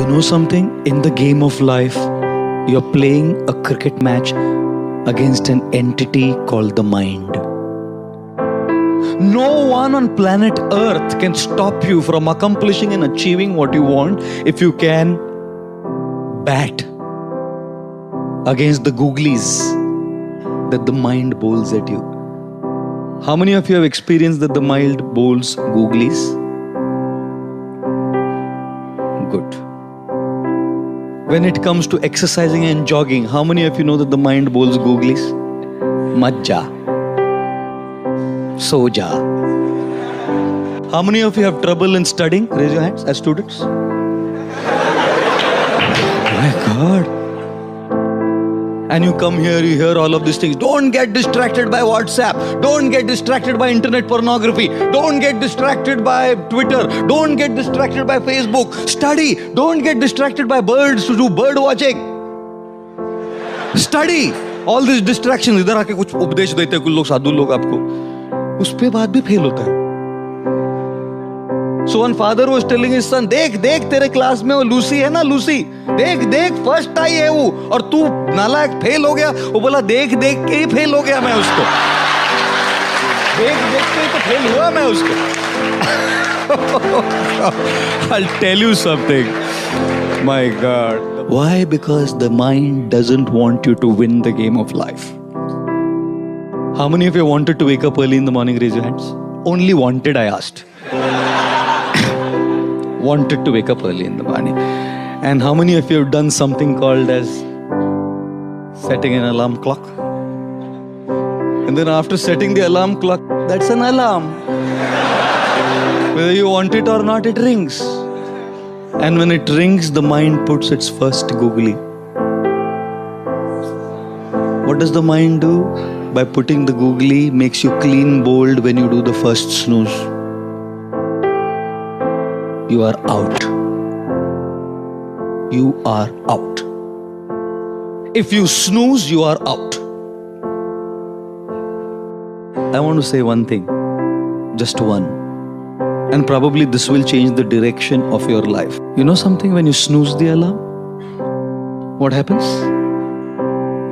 know something? In the game of life, you're playing a cricket match against an entity called the mind. No one on planet Earth can stop you from accomplishing and achieving what you want if you can bat against the googlies that the mind bowls at you. How many of you have experienced that the mind bowls googlies? Good. When it comes to exercising and jogging, how many of you know that the mind bowls googlies? Majja. Soja. How many of you have trouble in studying? Raise your hands as students. My God. And you come here, you hear all of these things. Don't get distracted by WhatsApp. Don't get distracted by internet pornography. Don't get distracted by Twitter. Don't get distracted by Facebook. Study. Don't get distracted by birds to do bird watching. Study. All these distractions. इधर आके कुछ उपदेश देते हैं कुछ लोग साधु लोग आपको. उस पे बात भी फेल होता है. So one father was telling his son, देख तेरे क्लास में वो लूसी है ना, लूसी देख फर्स्ट आई है वो, और तू नालायक फेल हो गया. वो बोला देख के ही फेल हो गया मैं उसको. देख के ही तो फेल हुआ मैं उसको. I'll tell you something. My God. Why? Because the mind doesn't want you to win the game of life. How many of you wanted to wake up early in the morning? Raise your hands. Only wanted, I asked. Wanted to wake up early in the morning. And how many of you have done something called as setting an alarm clock? And then after setting the alarm clock, that's an alarm. Whether you want it or not, it rings. And when it rings, the mind puts its first googly. What does the mind do? By putting the googly, makes you clean bowled when you do the first snooze. You are out. You are out. If you snooze, you are out. I want to say one thing. Just one. And probably this will change the direction of your life. You know something? When you snooze the alarm, what happens?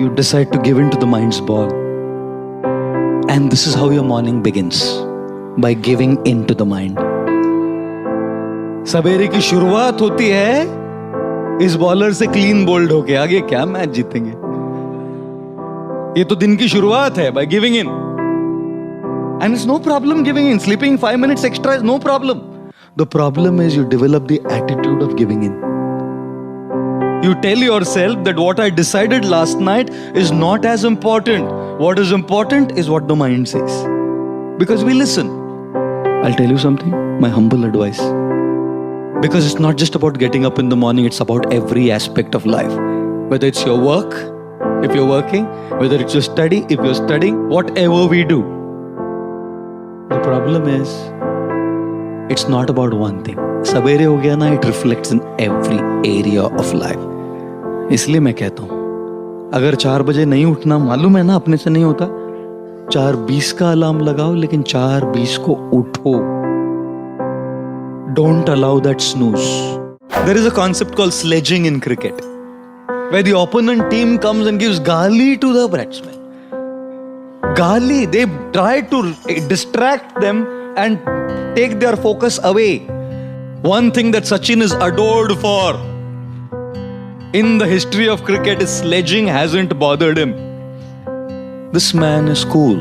You decide to give in to the mind's ball. And this is how your morning begins. By giving in to the mind. सवेरे की शुरुआत होती है इस bowler से clean bowled होके. आगे क्या मैच जीतेंगे? ये तो दिन की शुरुआत है. By giving in. And it's no problem giving in. Sleeping 5 minutes extra is no problem. The problem is you develop the attitude of giving in. You tell yourself that what I decided last night is not as important. What is important is what the mind says. Because we listen. I'll tell you something, my humble advice. Because it's not just about getting up in the morning, it's about every aspect of life. Whether it's your work, if you're working, whether it's your study, if you're studying, whatever we do. The problem is, it's not about one thing. सवेरे हो गया ना, it reflects in every area of life. इसलिए मैं कहता हूँ, अगर 4 बजे नहीं उठना, मालूम है ना अपने से नहीं होता, 4:20 का अलार्म लगाओ, लेकिन 4:20 को उठो. Don't allow that snooze. There is a concept called sledging in cricket, where the opponent team comes and gives gali to the batsman. Gali, they try to distract them and take their focus away. One thing that Sachin is adored for in the history of cricket is sledging hasn't bothered him. This man is cool.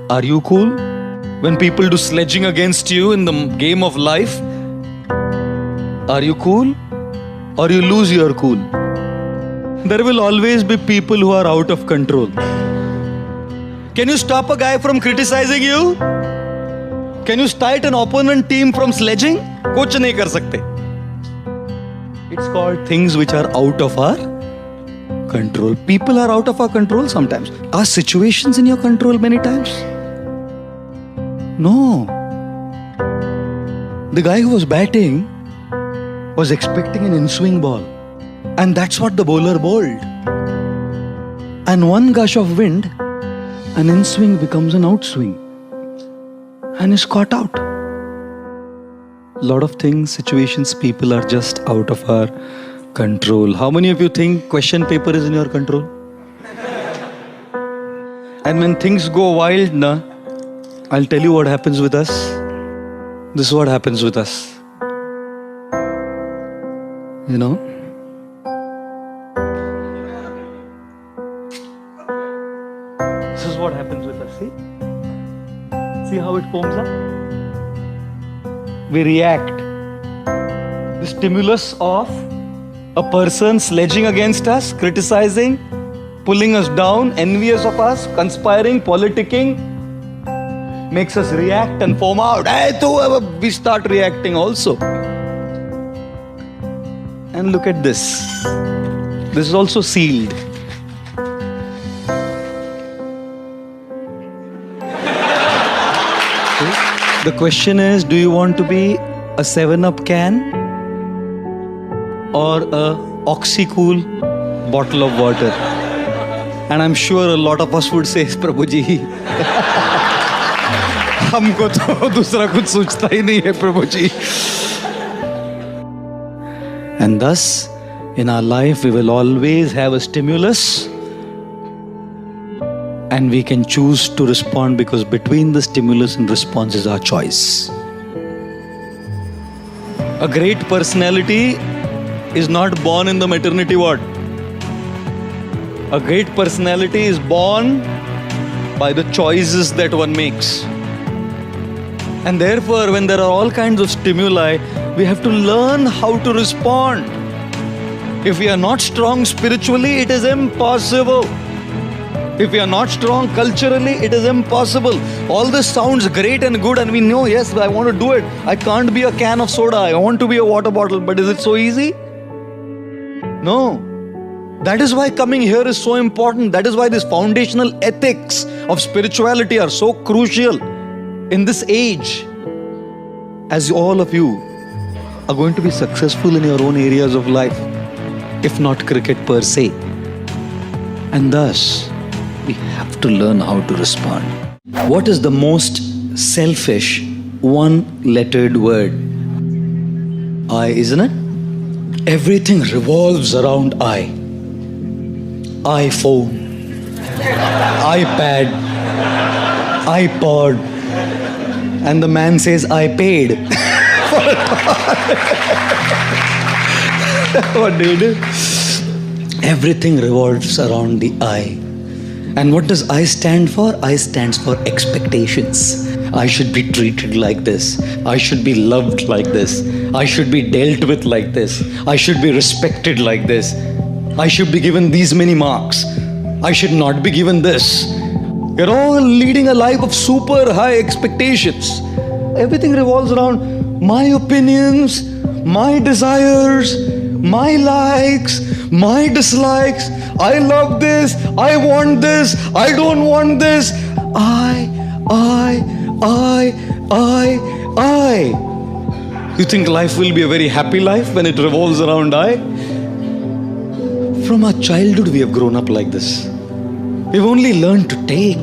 Are you cool? When people do sledging against you in the game of life, are you cool? Or you lose your cool? There will always be people who are out of control. Can you stop a guy from criticizing you? Can you stop an opponent team from sledging? कुछ नहीं कर सकते. It's called things which are out of our control. People are out of our control sometimes. Are situations in your control many times? No. The guy who was batting was expecting an in-swing ball. And that's what the bowler bowled. And one gush of wind, an in-swing becomes an outswing. And is caught out. lot of things, situations, people are just out of our control. How many of you think question paper is in your control? And when things go wild, I'll tell you what happens with us. This is what happens with us. You know? This is what happens with us, see? See how it foams up? We react. The stimulus of a person sledging against us, criticizing, pulling us down, envious of us, conspiring, politicking, makes us react and foam out. We start reacting also. And look at this. This is also sealed. The question is, do you want to be a 7-Up can or a Oxycool bottle of water? And I'm sure a lot of us would say, Prabhuji, हमको तो दूसरा कुछ सोचता ही नहीं है प्रभुजी. And thus, in our life, we will always have a stimulus. And we can choose to respond because between the stimulus and response is our choice. A great personality is not born in the maternity ward. A great personality is born by the choices that one makes. And therefore, when there are all kinds of stimuli, we have to learn how to respond. If we are not strong spiritually, it is impossible. If we are not strong culturally, it is impossible. All this sounds great and good, and we know, yes, I want to do it. I can't be a can of soda. I want to be a water bottle. But is it so easy? No. That is why coming here is so important. That is why these foundational ethics of spirituality are so crucial in this age. As all of you are going to be successful in your own areas of life, if not cricket per se. And thus, we have to learn how to respond. What is the most selfish one-lettered word? I, isn't it? Everything revolves around I. iPhone, iPad, iPod, and the man says, I paid. What do you do? Everything revolves around the I. And what does I stand for? I stands for expectations. I should be treated like this. I should be loved like this. I should be dealt with like this. I should be respected like this. I should be given these many marks. I should not be given this. You're all leading a life of super high expectations. Everything revolves around my opinions, my desires, my likes, my dislikes. I love this, I want this, I don't want this. I. You think life will be a very happy life when it revolves around I? From our childhood we have grown up like this. We've only learned to take,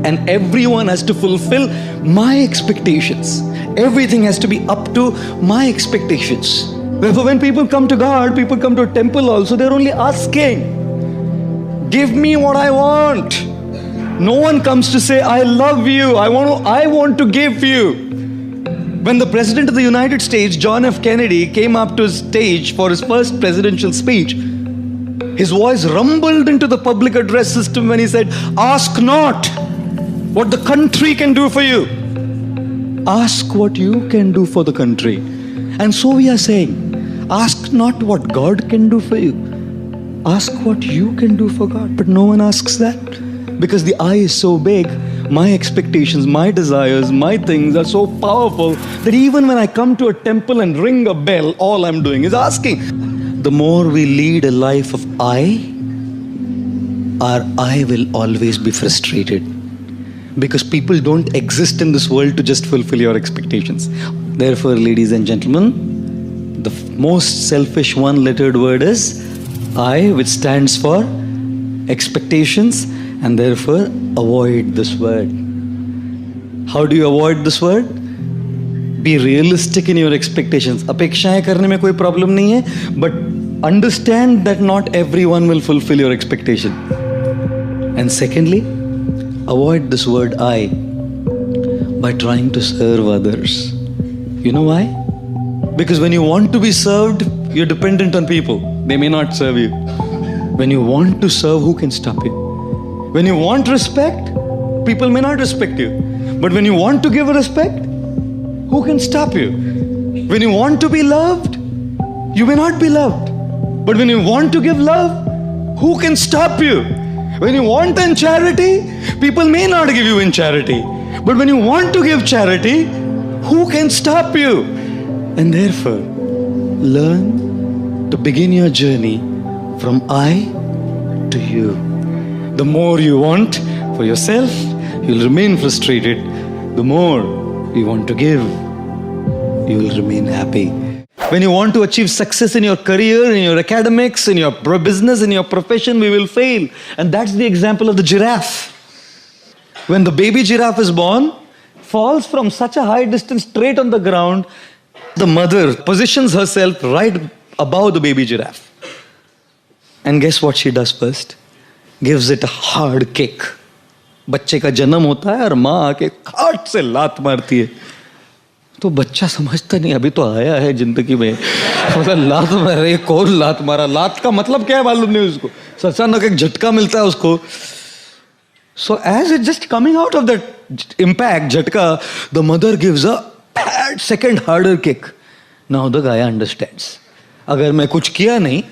and everyone has to fulfill my expectations. Everything has to be up to my expectations. Therefore, when people come to God, people come to a temple also, they're only asking, give me what I want. No one comes to say, I love you, I want to give you. When the President of the United States, John F. Kennedy, came up to his stage for his first presidential speech, his voice rumbled into the public address system when he said, ask not what the country can do for you. Ask what you can do for the country. And so we are saying, ask not what God can do for you. Ask what you can do for God. But no one asks that. Because the I is so big, my expectations, my desires, my things are so powerful that even when I come to a temple and ring a bell, all I'm doing is asking. The more we lead a life of I, our I will always be frustrated. Because people don't exist in this world to just fulfill your expectations. Therefore, ladies and gentlemen, the most selfish one-lettered word is I, which stands for expectations, and therefore avoid this word. How do you avoid this word? Be realistic in your expectations. अपेक्षाएं करने में कोई problem नहीं है, but understand that not everyone will fulfill your expectation. And secondly, avoid this word I by trying to serve others. You know why? Because when you want to be served, you're dependent on people. They may not serve you. When you want to serve, who can stop you? When you want respect, people may not respect you. But when you want to give respect, who can stop you? When you want to be loved, you may not be loved. But when you want to give love, who can stop you? When you want in charity, people may not give you in charity. But when you want to give charity, who can stop you? And therefore, learn to begin your journey from I to you. The more you want for yourself, you'll remain frustrated. The more you want to give, you will remain happy. When you want to achieve success in your career, in your academics, in your business, in your profession, we will fail. And that's the example of the giraffe. When the baby giraffe is born, falls from such a high distance straight on the ground, the mother positions herself right above the baby giraffe. And guess what she does first? Gives it a hard kick. बच्चे का जन्म होता है और माँ आके खाट से लात मारती है. तो बच्चा समझता नहीं, अभी तो आया है जिंदगी में, मतलब लात मार रही है. कौन लात मारा? लात का मतलब क्या है मालूम नहीं उसको. अचानक एक झटका मिलता है उसको. So as it's just coming out of that impact, झटका, the mother gives a bad second harder kick. Now the guy understands. अगर मैं कुछ किया नहीं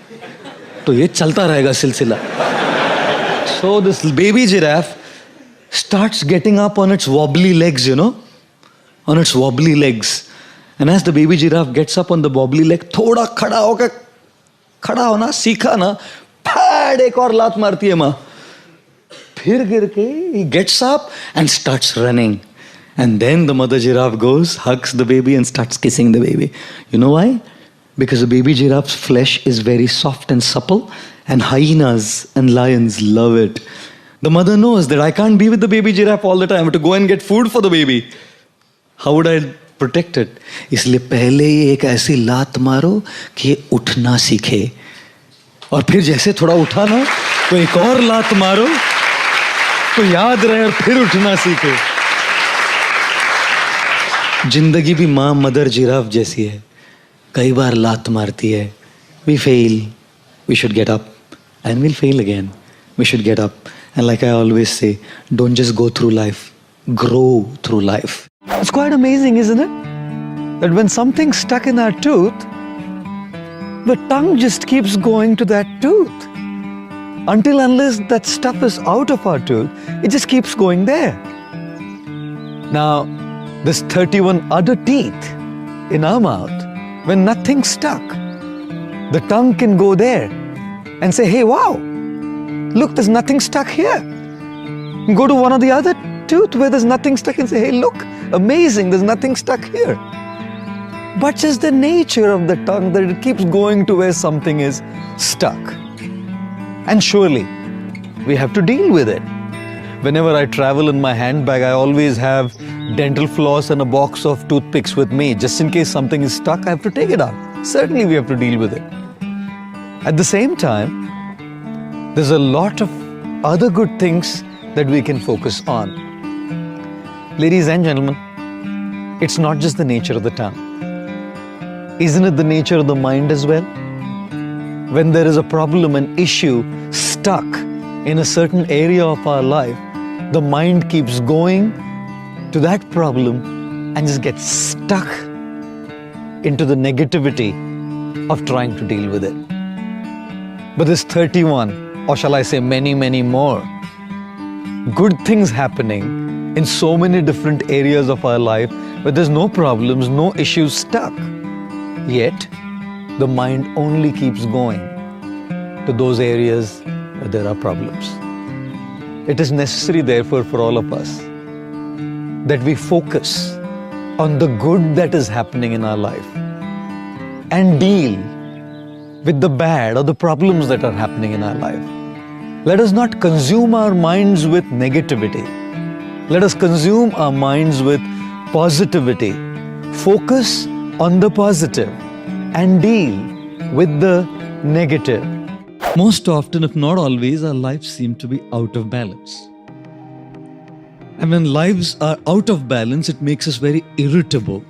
तो ये चलता रहेगा सिलसिला. So this baby giraffe starts getting up on its wobbly legs, you know, on its wobbly legs. And as the baby giraffe gets up on the wobbly leg, थोड़ा खड़ा होकर, खड़ा होना सीखा ना, फैड एक और लात मारती है माँ. फिर गिर के he gets up and starts running. And then the mother giraffe goes, hugs the baby and starts kissing the baby. You know why? Because the baby giraffe's flesh is very soft and supple, and hyenas and lions love it. The mother knows that I can't be with the baby giraffe all the time. I have to go and get food for the baby. How would I protect it? इसलिए पहले ही एक ऐसी लात मारो कि ये उठना सीखे. और फिर जैसे थोड़ा उठा ना, तो एक और लात मारो तो याद रहे और फिर उठना सीखे. जिंदगी भी माँ मदर जिराफ जैसी है. कई बार लात मारती है. We fail. We should get up. And we'll fail again. We should get up. And like I always say, don't just go through life. Grow through life. It's quite amazing, isn't it? That when something's stuck in our tooth, the tongue just keeps going to that tooth. Until unless that stuff is out of our tooth, it just keeps going there. Now, there's 31 other teeth in our mouth. When nothing's stuck, the tongue can go there and say, hey, wow, look, there's nothing stuck here. Go to one of the other tooth where there's nothing stuck and say, hey, look, amazing, there's nothing stuck here. But just the nature of the tongue that it keeps going to where something is stuck. And surely, we have to deal with it. Whenever I travel in my handbag, I always have dental floss and a box of toothpicks with me. Just in case something is stuck, I have to take it out. Certainly, we have to deal with it. At the same time, there's a lot of other good things that we can focus on. Ladies and gentlemen, it's not just the nature of the tongue. Isn't it the nature of the mind as well? When there is a problem, an issue stuck in a certain area of our life, the mind keeps going to that problem and just gets stuck into the negativity of trying to deal with it. But there's 31, or shall I say many, many more, good things happening in so many different areas of our life where there's no problems, no issues stuck. Yet, the mind only keeps going to those areas where there are problems. It is necessary, therefore, for all of us that we focus on the good that is happening in our life and deal with the bad or the problems that are happening in our life. Let us not consume our minds with negativity. Let us consume our minds with positivity Focus on the positive and deal with the negative. Most often, if not always, our lives seem to be out of balance. And when lives are out of balance, it makes us very irritable.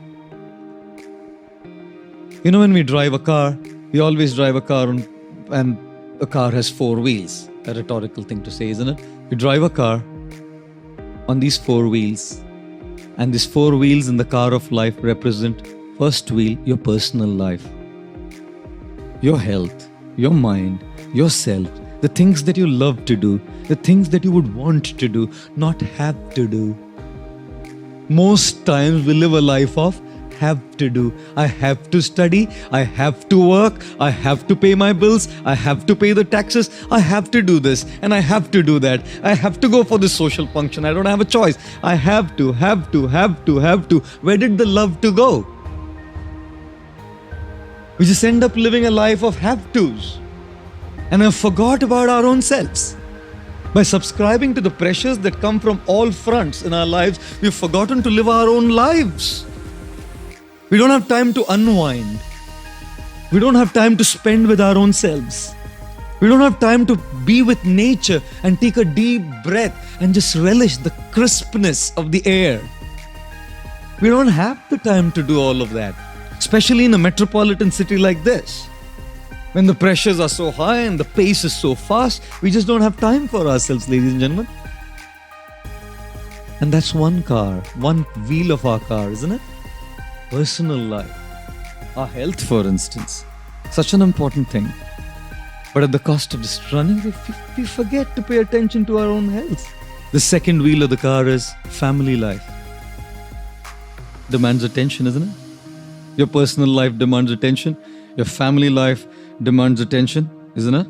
You know, when we drive a car, we always drive a car and a car has four wheels. A rhetorical thing to say, isn't it? You drive a car on these four wheels, and these four wheels in the car of life represent: first wheel, your personal life, your health, your mind, yourself, the things that you love to do, the things that you would want to do, not have to do. Most times we live a life of have to do. I have to study, I have to work, I have to pay my bills, I have to pay the taxes, I have to do this and I have to do that. I have to go for this social function. I don't have a choice. I have to. Where did the love to go? We just end up living a life of have tos and have forgot about our own selves. By subscribing to the pressures that come from all fronts in our lives, we've forgotten to live our own lives. We don't have time to unwind. We don't have time to spend with our own selves. We don't have time to be with nature and take a deep breath and just relish the crispness of the air. We don't have the time to do all of that, especially in a metropolitan city like this. When the pressures are so high and the pace is so fast, we just don't have time for ourselves, ladies and gentlemen. And that's one car, one wheel of our car, isn't it? Personal life, our health, for instance, such an important thing. But at the cost of just running, we forget to pay attention to our own health. The second wheel of the car is family life. Demands attention, isn't it? Your personal life demands attention. Your family life demands attention, isn't it?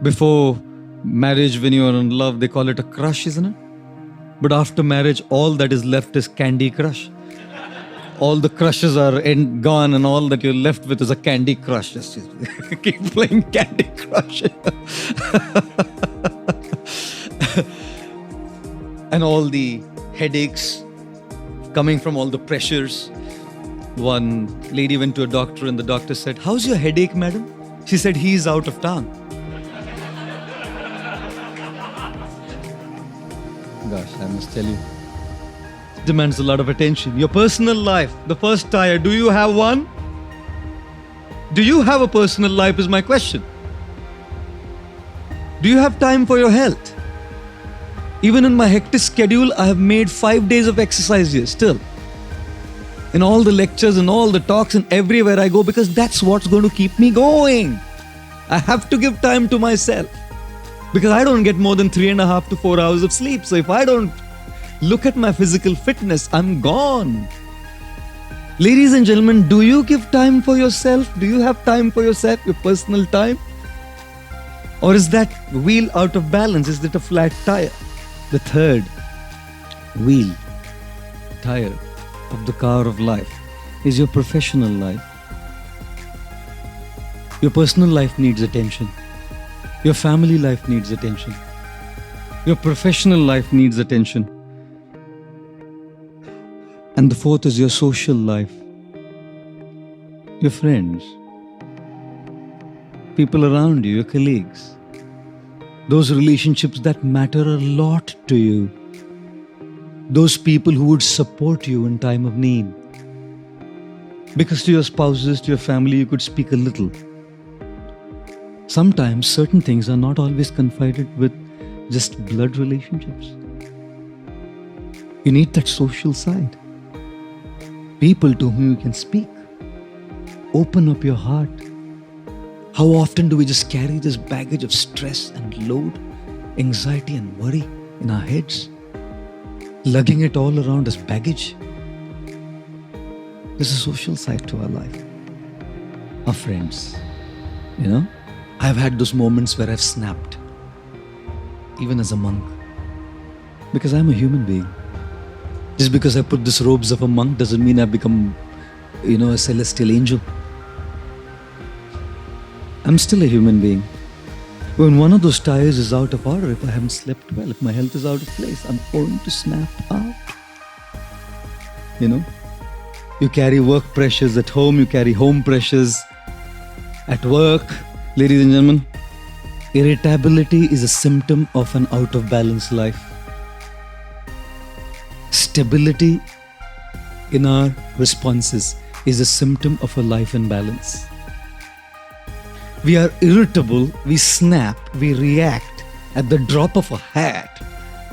Before marriage, when you are in love, they call it a crush, isn't it? But after marriage, all that is left is Candy Crush. All the crushes are gone and all that you're left with is a Candy Crush. Just keep playing Candy Crush. And all the headaches coming from all the pressures. One lady went to a doctor and the doctor said, "How's your headache, madam?" She said, "He's out of town." Gosh, I must tell you, demands a lot of attention. Your personal life, the first tire, do you have one? Do you have a personal life is my question. Do you have time for your health? Even in my hectic schedule, I have made 5 days of exercise here still. In all the lectures and all the talks and everywhere I go, because that's what's going to keep me going. I have to give time to myself because I don't get more than 3.5 to 4 hours of sleep. So if I don't look at my physical fitness, I'm gone. Ladies and gentlemen, do you give time for yourself? Do you have time for yourself, your personal time? Or is that wheel out of balance? Is it a flat tire? The third wheel, tire of the car of life is your professional life. Your personal life needs attention. Your family life needs attention. Your professional life needs attention. And the fourth is your social life. Your friends, people around you, your colleagues. Those relationships that matter a lot to you. Those people who would support you in time of need. Because to your spouses, to your family, you could speak a little. Sometimes certain things are not always confided with just blood relationships. You need that social side. People to whom you can speak. Open up your heart. How often do we just carry this baggage of stress and load, anxiety and worry in our heads, lugging it all around as baggage? There's a social side to our life. Our friends, I've had those moments where I've snapped, even as a monk, because I'm a human being. Just because I put these robes of a monk doesn't mean I've become, a celestial angel. I'm still a human being. When one of those tires is out of order, if I haven't slept well, if my health is out of place, I'm going to snap out. You carry work pressures at home, you carry home pressures at work. Ladies and gentlemen, irritability is a symptom of an out of balance life. Stability in our responses is a symptom of a life in balance. We are irritable, we snap, we react at the drop of a hat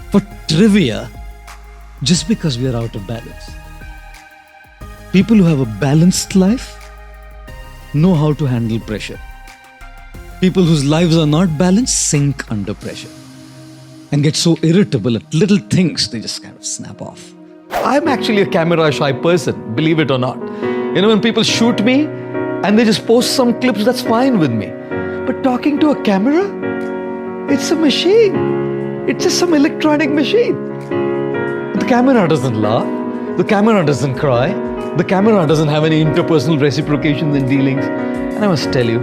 for trivia just because we are out of balance. People who have a balanced life know how to handle pressure. People whose lives are not balanced sink under pressure and get so irritable at little things they just kind of snap off. I'm actually a camera shy person, believe it or not. You know, when people shoot me and they just post some clips, that's fine with me. But talking to a camera, it's a machine. It's just some electronic machine. The camera doesn't laugh. The camera doesn't cry. The camera doesn't have any interpersonal reciprocations and dealings. And I must tell you,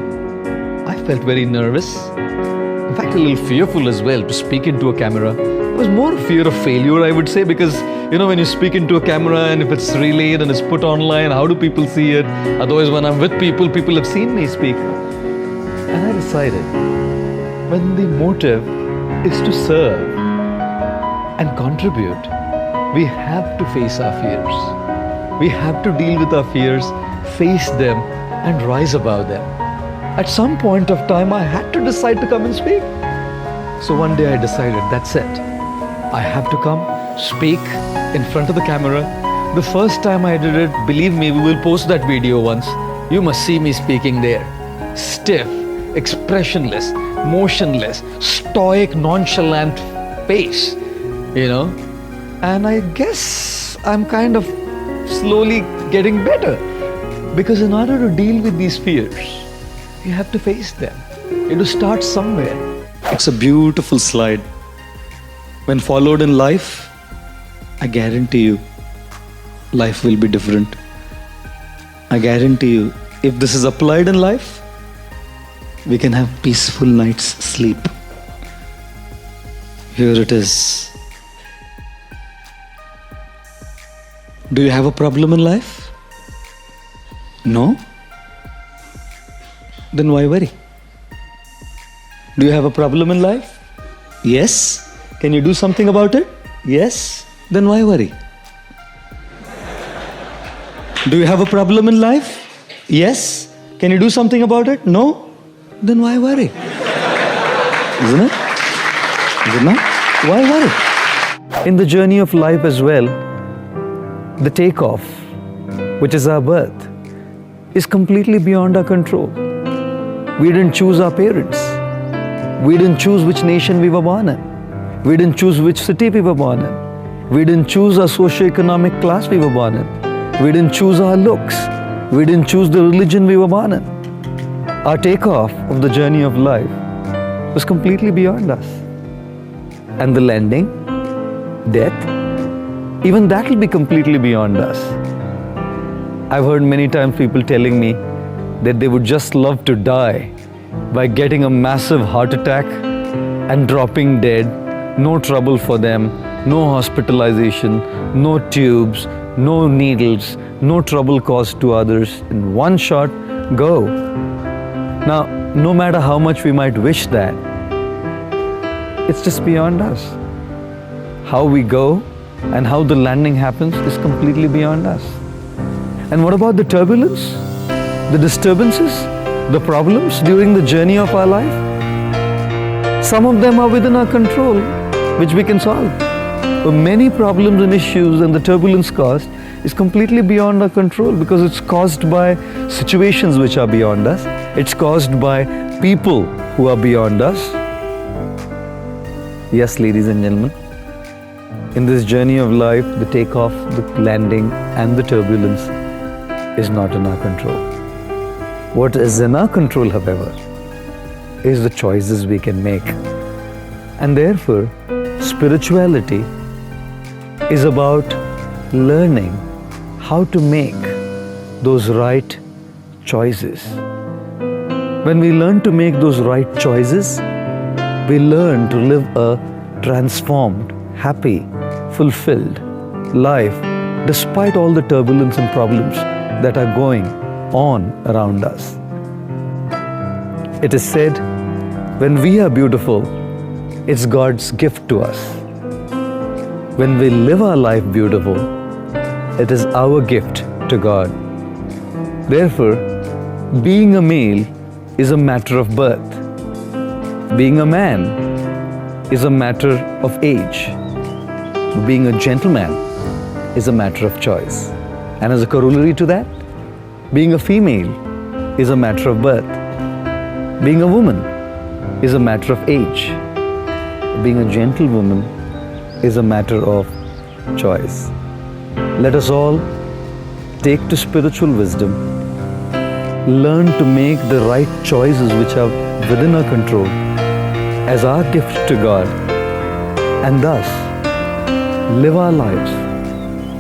I felt very nervous. In fact, a little fearful as well to speak into a camera. It was more fear of failure, I would say, because you know, when you speak into a camera and if it's relayed and it's put online, how do people see it? Otherwise, when I'm with people, people have seen me speak. And I decided, when the motive is to serve and contribute, we have to face our fears. We have to deal with our fears, face them, and rise above them. At some point of time, I had to decide to come and speak. So one day I decided, that's it. I have to come, speak in front of the camera. The first time I did it, believe me, we will post that video once. You must see me speaking there. Stiff, expressionless, motionless, stoic, nonchalant face, you know. And I guess I'm kind of slowly getting better. Because in order to deal with these fears, you have to face them. You have to start somewhere. It's a beautiful slide. When followed in life, I guarantee you, life will be different. I guarantee you, if this is applied in life, we can have peaceful night's sleep. Here it is. Do you have a problem in life? No? Then why worry? Do you have a problem in life? Yes? Can you do something about it? Yes? Then why worry? Do you have a problem in life? Yes? Can you do something about it? No? Then why worry? Isn't it? Is it not? Why worry? In the journey of life as well, the takeoff, which is our birth, is completely beyond our control. We didn't choose our parents. We didn't choose which nation we were born in. We didn't choose which city we were born in. We didn't choose our socio-economic class we were born in. We didn't choose our looks. We didn't choose the religion we were born in. Our takeoff of the journey of life was completely beyond us. And the landing, death, even that will be completely beyond us. I've heard many times people telling me that they would just love to die by getting a massive heart attack and dropping dead, no trouble for them, no hospitalization, no tubes, no needles, no trouble caused to others. In one shot, go. Now, no matter how much we might wish that, it's just beyond us. How we go and how the landing happens is completely beyond us. And what about the turbulence, the disturbances, the problems during the journey of our life? Some of them are within our control, which we can solve. But many problems and issues and the turbulence caused is completely beyond our control because it's caused by situations which are beyond us. It's caused by people who are beyond us. Yes, ladies and gentlemen, in this journey of life, the takeoff, the landing, and the turbulence is not in our control. What is in our control, however, is the choices we can make. And therefore, spirituality is about learning how to make those right choices. When we learn to make those right choices, we learn to live a transformed, happy, fulfilled life despite all the turbulence and problems that are going on around us. It is said, when we are beautiful, it's God's gift to us. When we live our life beautiful, it is our gift to God. Therefore, being a male is a matter of birth. Being a man is a matter of age. Being a gentleman is a matter of choice. And as a corollary to that, being a female is a matter of birth. Being a woman is a matter of age. Being a gentlewoman is a matter of choice. Let us all take to spiritual wisdom, learn to make the right choices which are within our control as our gift to God, and thus live our lives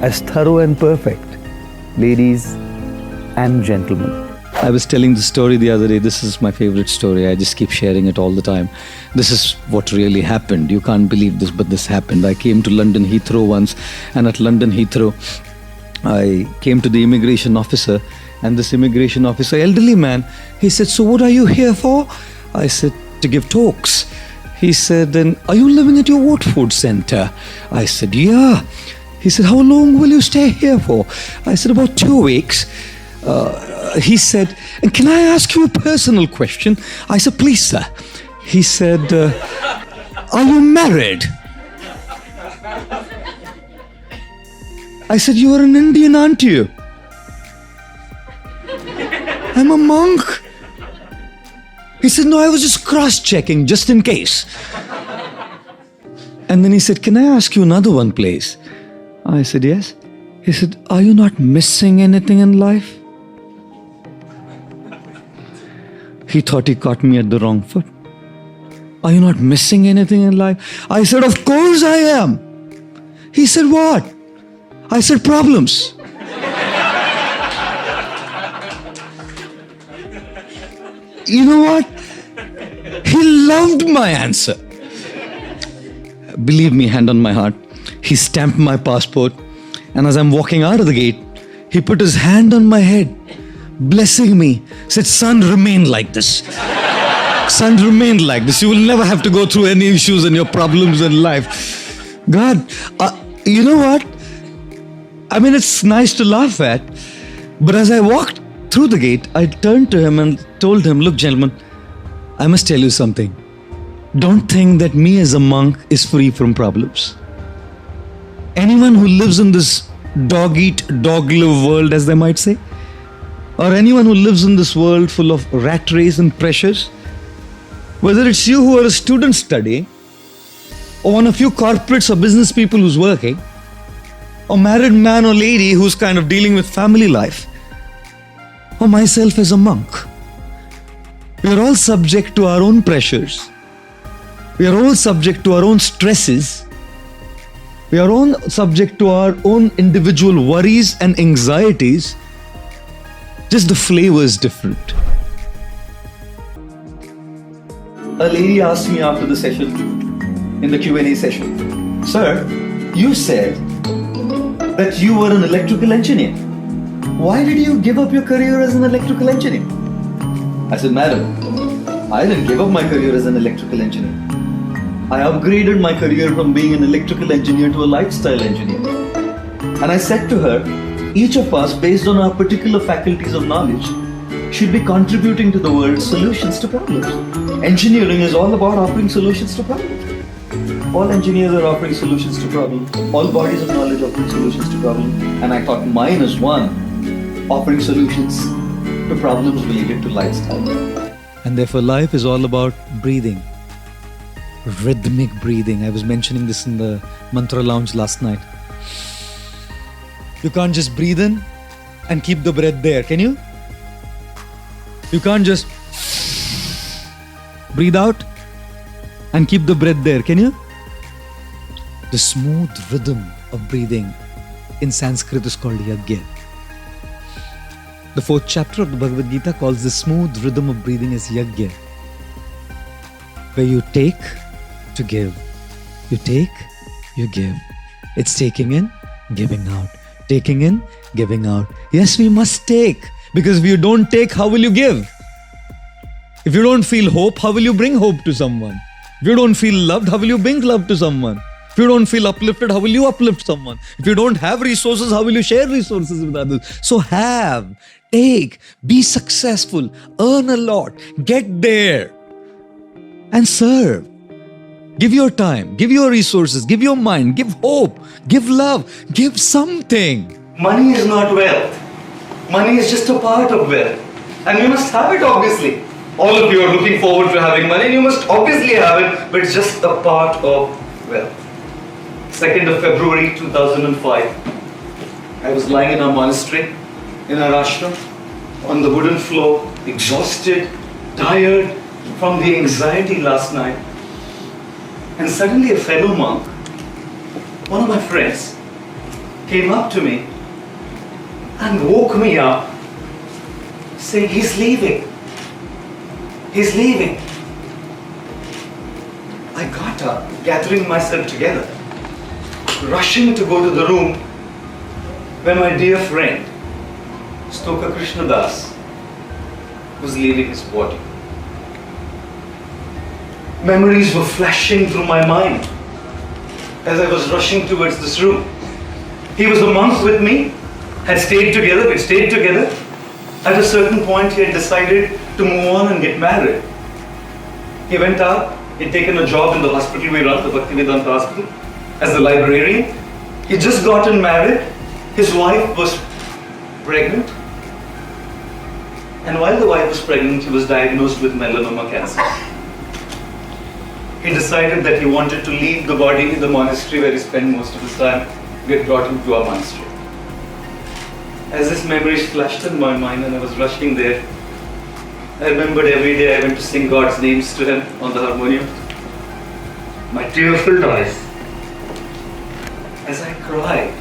as thorough and perfect, ladies and gentlemen. I was telling the story the other day. This is my favorite story. I just keep sharing it all the time. This is what really happened. You can't believe this, but this happened. I came to London Heathrow once, and at London Heathrow, I came to the immigration officer, and this immigration officer, elderly man, he said, "So what are you here for?" I said, "To give talks." He said, "Then are you living at your Watford Centre?" I said, "Yeah." He said, "How long will you stay here for?" I said, "About 2 weeks." He said, "And can I ask you a personal question?" I said, "Please, sir." He said, "Are you married?" I said, "You are an Indian, aren't you?" "I'm a monk." He said, "No, I was just cross-checking, just in case." And then he said, "Can I ask you another one, please?" I said, "Yes." He said, "Are you not missing anything in life?" He thought he caught me at the wrong foot. "Are you not missing anything in life?" I said, "Of course I am." He said, "What?" I said, "Problems." You know what? He loved my answer. Believe me, hand on my heart, he stamped my passport, and as I'm walking out of the gate, he put his hand on my head, blessing me, said, "Son, remain like this. Son, remain like this. You will never have to go through any issues and your problems in life." God, you know what? I mean, it's nice to laugh at, but as I walked through the gate, I turned to him and told him, "Look, gentlemen, I must tell you something. Don't think that me as a monk is free from problems. Anyone who lives in this dog-eat, dog-live world, as they might say, or anyone who lives in this world full of rat race and pressures, whether it's you who are a student studying, or one of you corporates or business people who's working, or married man or lady who's kind of dealing with family life, or myself as a monk, we are all subject to our own pressures. We are all subject to our own stresses. We are all subject to our own individual worries and anxieties. Just the flavor is different. A lady asked me after the session, in the Q&A session, "Sir, you said that you were an electrical engineer. Why did you give up your career as an electrical engineer?" I said, "Madam, I didn't give up my career as an electrical engineer. I upgraded my career from being an electrical engineer to a lifestyle engineer." And I said to her, each of us, based on our particular faculties of knowledge, should be contributing to the world's solutions to problems. Engineering is all about offering solutions to problems. All engineers are offering solutions to problems. All bodies of knowledge offering solutions to problems. And I thought mine is one, offering solutions to problems related to lifestyle. And therefore life is all about breathing. Rhythmic breathing. I was mentioning this in the Mantra Lounge last night. You can't just breathe in and keep the breath there, can you? You can't just breathe out and keep the breath there, can you? The smooth rhythm of breathing in Sanskrit is called yajna. The 4th chapter of the Bhagavad Gita calls the smooth rhythm of breathing as yajna, where you take to give. You take, you give. It's taking in, giving out. taking in, giving out. Yes, we must take, because if you don't take, how will you give? If you don't feel hope, how will you bring hope to someone? If you don't feel loved, how will you bring love to someone? If you don't feel uplifted, how will you uplift someone? If you don't have resources, how will you share resources with others? So have, take, be successful, earn a lot, get there, and serve. Give your time, give your resources, give your mind, give hope, give love, give something. Money is not wealth. Money is just a part of wealth. And you must have it, obviously. All of you are looking forward to having money, and you must obviously have it, but it's just a part of wealth. 2nd of February 2005, I was lying in a monastery, in our ashram, on the wooden floor, exhausted, tired from the anxiety last night. And suddenly a fellow monk, one of my friends, came up to me and woke me up, saying, "He's leaving. He's leaving." I got up, gathering myself together, rushing to go to the room where my dear friend, Stoka Krishnadas, was leaving his body. Memories were flashing through my mind as I was rushing towards this room. He was a monk with me, had stayed together, we stayed together. At a certain point, he had decided to move on and get married. He went out, he'd taken a job in the hospital we run, the Bhaktivedanta Hospital, as a librarian. He'd just gotten married, his wife was pregnant, and while the wife was pregnant, he was diagnosed with melanoma cancer. He decided that he wanted to leave the body in the monastery where he spent most of his time. We had brought him to our monastery. As this memories flashed in my mind and I was rushing there, I remembered every day I went to sing God's names to him on the harmonium. My tear-filled eyes as I cried,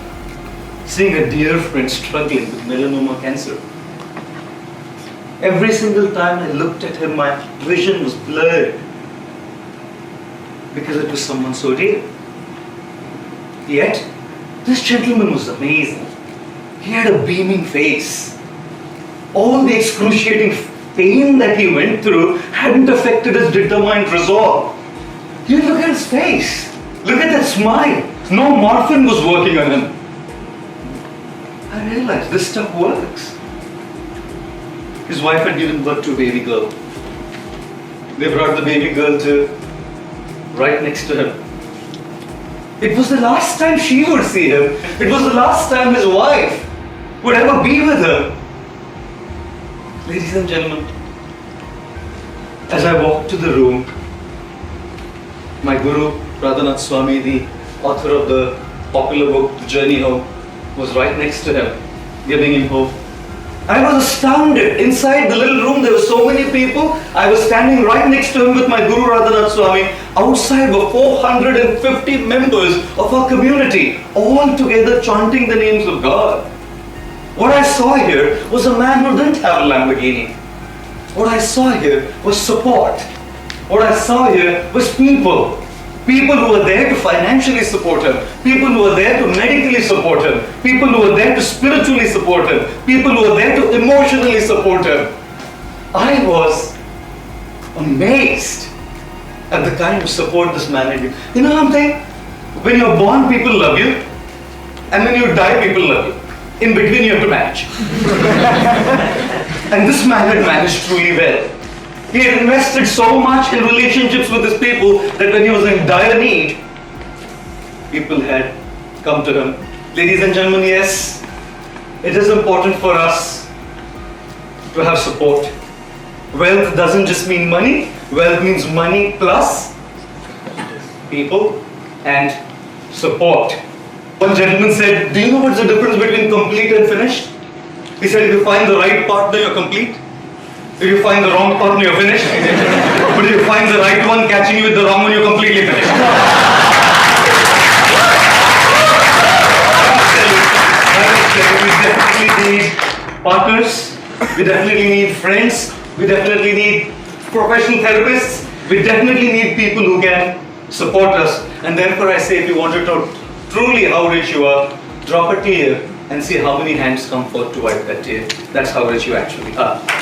seeing a dear friend struggling with melanoma cancer. Every single time I looked at him, my vision was blurred, because it was someone so dear. Yet, this gentleman was amazing. He had a beaming face. All the excruciating pain that he went through hadn't affected his determined resolve. You look at his face. Look at that smile. No morphine was working on him. I realized this stuff works. His wife had given birth to a baby girl. They brought the baby girl to right next to him. It was the last time she would see him. It was the last time his wife would ever be with him. Ladies and gentlemen, as I walked to the room, my Guru, Radhanath Swami, the author of the popular book, The Journey Home, was right next to him, giving him hope. I was astounded. Inside the little room, there were so many people. I was standing right next to him with my Guru Radhanath Swami. Outside were 450 members of our community, all together chanting the names of God. What I saw here was a man who didn't have a Lamborghini. What I saw here was support. What I saw here was people. People who were there to financially support him. People who were there to medically support him. People who were there to spiritually support him. People who were there to emotionally support him. I was amazed at the kind of support this man had given. You know something? When you're born, people love you. And when you die, people love you. In between, you have to manage. And this man had managed truly well. He had invested so much in relationships with his people that when he was in dire need, people had come to him. Ladies and gentlemen, yes, it is important for us to have support. Wealth doesn't just mean money. Wealth means money plus people and support. One gentleman said, "Do you know what's the difference between complete and finished?" He said, "If you find the right partner, you're complete. If you find the wrong partner, you're finished. But if you find the right one catching you with the wrong one, you're completely finished." We definitely need partners. We definitely need friends. We definitely need professional therapists. We definitely need people who can support us. And therefore I say, if you want to know truly how rich you are, drop a tear and see how many hands come forth to wipe that tear. That's how rich you actually are.